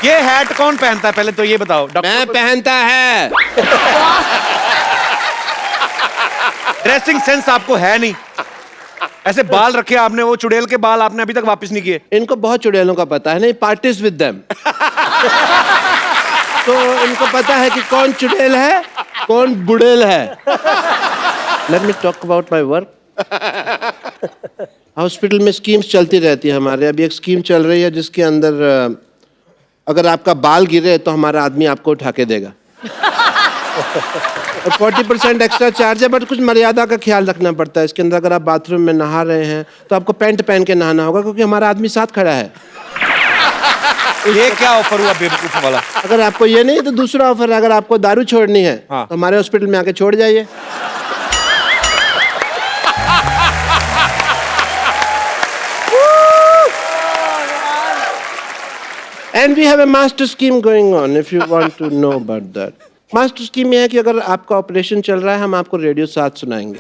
ये हैट कौन पहनता है पहले तो ये बताओ? मैं पहनता है। ड्रेसिंग सेंस आपको है नहीं। ऐसे बाल रखे आपने, वो चुड़ैल के बाल आपने अभी तक वापस नहीं किए। इनको बहुत चुड़ैलों का पता है। नहीं, पार्टीज विद देम। तो इनको पता है कि कौन चुड़ैल है, कौन बुड़ैल है। Late me talk about my work. Hospital में स्कीम्स चलती रहती है हमारे। अभी एक स्कीम चल रही है जिसके अंदर अगर आपका बाल गिरे तो हमारा आदमी आपको उठा के देगा। और 40% एक्स्ट्रा चार्ज है, बट कुछ मर्यादा का ख्याल रखना पड़ता है। इसके अंदर अगर आप बाथरूम में नहा रहे हैं तो आपको पैंट पहन के नहाना होगा, क्योंकि हमारा आदमी साथ खड़ा है। ये क्या ऑफर हुआ बेवकूफ वाला? अगर आपको ये नहीं तो दूसरा ऑफर है। अगर आपको दारू छोड़नी है हाँ। तो हमारे हॉस्पिटल में आके छोड़ जाइए। And we have a master scheme going on if you want to know about that. Master scheme ये है कि अगर आपका ऑपरेशन चल रहा है हम आपको रेडियो साथ सुनाएंगे।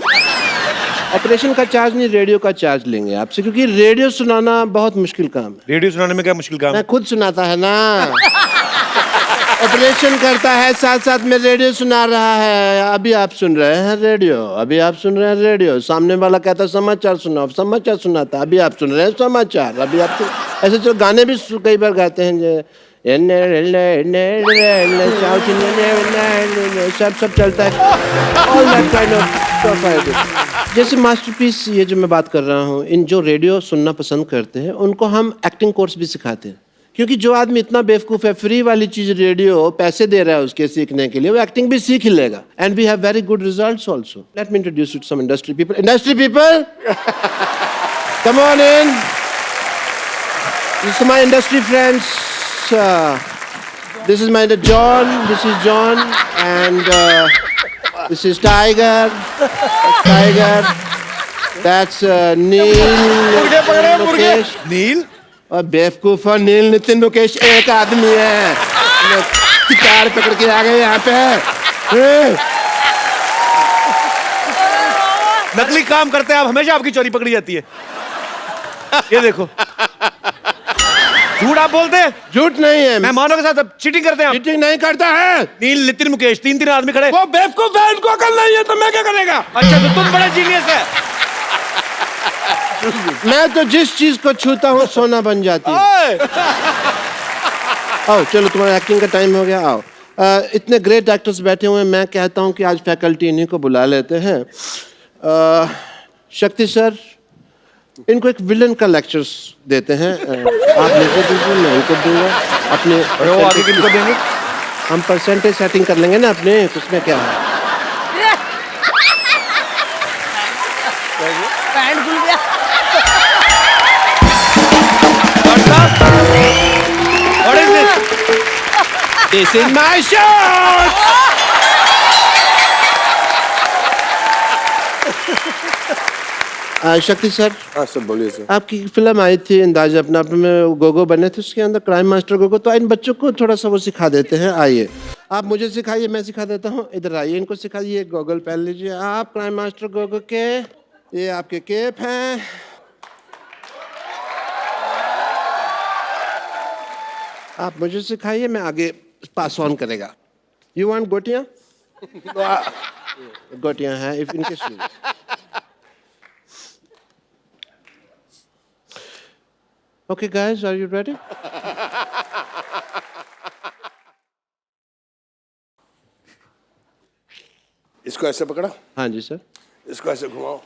ऑपरेशन का चार्ज नहीं, रेडियो का चार्ज लेंगे आपसे, क्योंकि रेडियो सुनाना बहुत मुश्किल काम है। रेडियो सुनाने में क्या मुश्किल काम है? मैं खुद सुनाता है ना। ऑपरेशन करता है साथ साथ में रेडियो सुना रहा है। अभी आप सुन रहे हैं रेडियो, अभी आप सुन रहे हैं रेडियो, सामने वाला कहता है समाचार सुनाओ, समाचार सुनाता, अभी आप सुन रहे हैं समाचार, अभी आप ऐसे तो गाने भी कई बार गाते हैं जो सब चलता है। All that kind of stuff I do. जैसे मास्टरपीस ये जो मैं बात कर रहा हूँ, इन जो रेडियो सुनना पसंद करते हैं उनको हम एक्टिंग कोर्स भी सिखाते हैं, क्योंकि जो आदमी इतना बेवकूफ़ है फ्री वाली चीज़ रेडियो पैसे दे रहा है उसके सीखने के लिए, वो एक्टिंग भी सीख ही लेगा। And we have very good results also. Let me introduce you to some industry people. Industry people, come on in. This is my industry friends. This is my John. This is John, and this is Tiger. That's Tiger. That's Neil. Mukesh. नील? और बेवकूफ और नील नितिन मुकेश एक आदमी है। Guitar पकड़ के आ गए यहाँ पे। नकली काम करते हैं आप, हमेशा आपकी चोरी पकड़ी जाती है। ये देखो, झूठ आप बोलते हैं। झूठ नहीं है, मेहमानों के साथ चीटिंग करते हैं आप। चीटिंग नहीं करता है। नील, नितिन, मुकेश, तीन आदमी खड़े। वो बेवकूफ है, उनको अकल नहीं है तो मैं क्या करेगा? अच्छा, तो तुम बड़े जीनियस है। मैं तो जिस चीज को छूता हूँ सोना बन जाती है। आओ चलो, तुम्हारा एक्टिंग का टाइम हो गया, आओ। इतने ग्रेट एक्टर्स बैठे हुए हैं, मैं कहता हूँ कि आज फैकल्टी इन्हीं को बुला लेते हैं। शक्ति सर, इनको एक विलन का लेक्चर्स देते हैं। आप मुझे दीजिए, मैं इनको दूंगा। अपने वो आगे किनको देंगे? हम परसेंटेज सेटिंग कर लेंगे ना अपने, उसमें क्या है। पैंट खुल गया। What is this? This is my shot! शक्ति सर। हाँ सर, बोलिए सर। आपकी फिल्म आई थी अंदाज अपना अपने में, गोगो बने थे, उसके अंदर क्राइम मास्टर गोगो, तो इन बच्चों को थोड़ा सा वो सिखा देते हैं। आइए, आप मुझे सिखाइए, मैं सिखा देता हूँ। इधर आइए, इनको सिखाइए। गॉगल पहन लीजिए आप क्राइम मास्टर गोगो के। ये आपके केप हैं। आप मुझे सिखाइए, मैं आगे पास ऑन करेगा। यू वांट गोटियाँ? गोटियाँ हैं, इफ इनके Okay, guys, are you ready? इसको ऐसे पकड़ा, हाँ जी सर। इसको ऐसे घुमाओ,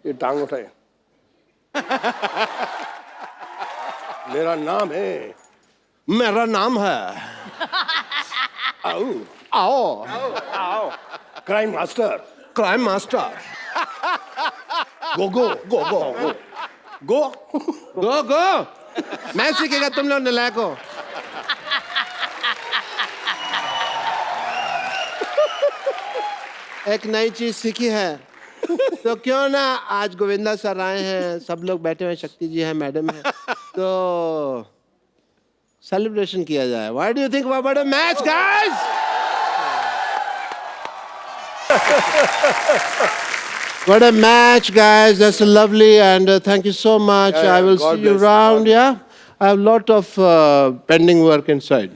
ये टांग उठाए। मेरा नाम है। मेरा नाम है। आओ आओ crime master. Crime master. Go go go go go go go go. मैं सीखेगा, तुम लोग नलायक हो। एक नई चीज सीखी है, तो क्यों ना आज गोविंदा सर आए हैं, सब लोग बैठे हुए, शक्ति जी है, मैडम है, तो सेलिब्रेशन किया जाए। What do you think about a match, guys? What a match, guys. That's lovely, and thank you so much. Yeah, I will God see you bless. around, yeah? I have a lot of pending work inside.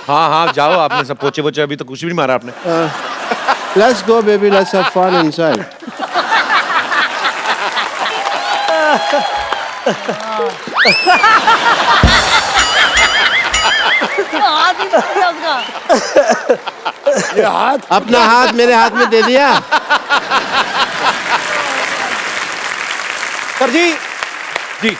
हाँ हाँ, जाओ। आपने सब पोचे वोचे अभी तो कुछ भी नहीं मारा आपने। Let's go, baby. Let's have fun inside. हाथ ही टूट गया उसका। ये हाथ अपना हाथ मेरे हाथ में दे दिया। सर जी, जी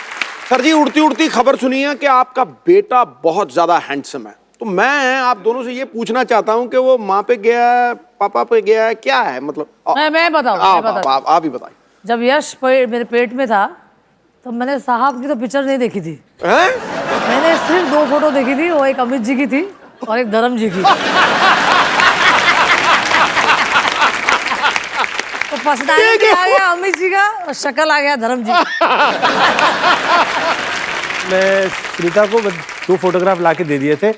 सर जी, उड़ती उड़ती खबर सुनी है कि आपका बेटा बहुत ज्यादा हैंडसम है। तो मैं आप दोनों से ये पूछना चाहता हूँ कि वो माँ पे गया है, पापा पे गया है, क्या है मतलब? मैं बताऊँ, आप ही बताइए। जब यश मेरे पेट में था तो मैंने साहब की तो पिक्चर नहीं देखी थी। हैं? मैंने सिर्फ 2 फोटो देखी थी, वो एक अमित जी की थी और एक धर्म जी की। तो पर्सनैलिटी आ गया अमित जी का और शक्ल आ गया धर्म जी। मैं सुनीता को 2 फोटोग्राफ ला के दे दिए थे,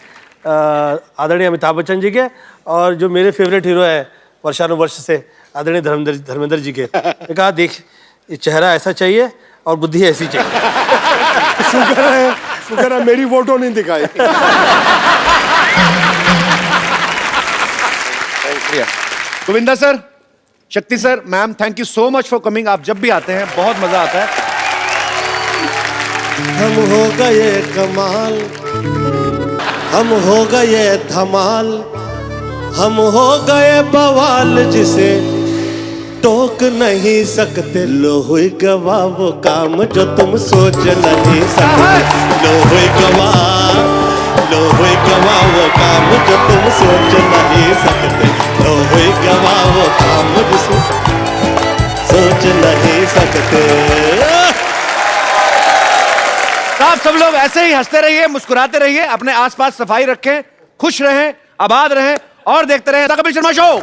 आदरणीय अमिताभ बच्चन जी के, और जो मेरे फेवरेट हीरो है वर्षानुवर्ष से आदरणीय धर्मेंद्र जी के। मैं कहा देख, ये चेहरा ऐसा चाहिए और बुद्धि ऐसी चाहिए। शुक्र है मेरी फोटो नहीं दिखाई। गोविंदा सर, शक्ति sir, ma'am, thank you so much for coming. आप जब भी आते हैं बहुत मजा आता है। हम हो गए कमाल, हम हो गए धमाल, हम हो गए बवाल, जिसे टोक नहीं सकते। लो हुई गवा वो काम जो तुम सोच नहीं सकते। लो हुई गवा, लो हुई गवा वो काम जो तुम सोच नहीं सकते। लो हुई गवा वो काम जिसे सोच नहीं सकते। आप सब लोग ऐसे ही हंसते रहिए, मुस्कुराते रहिए, अपने आसपास सफाई रखें, खुश रहें, आबाद रहें और देखते रहें द कपिल शर्मा शो।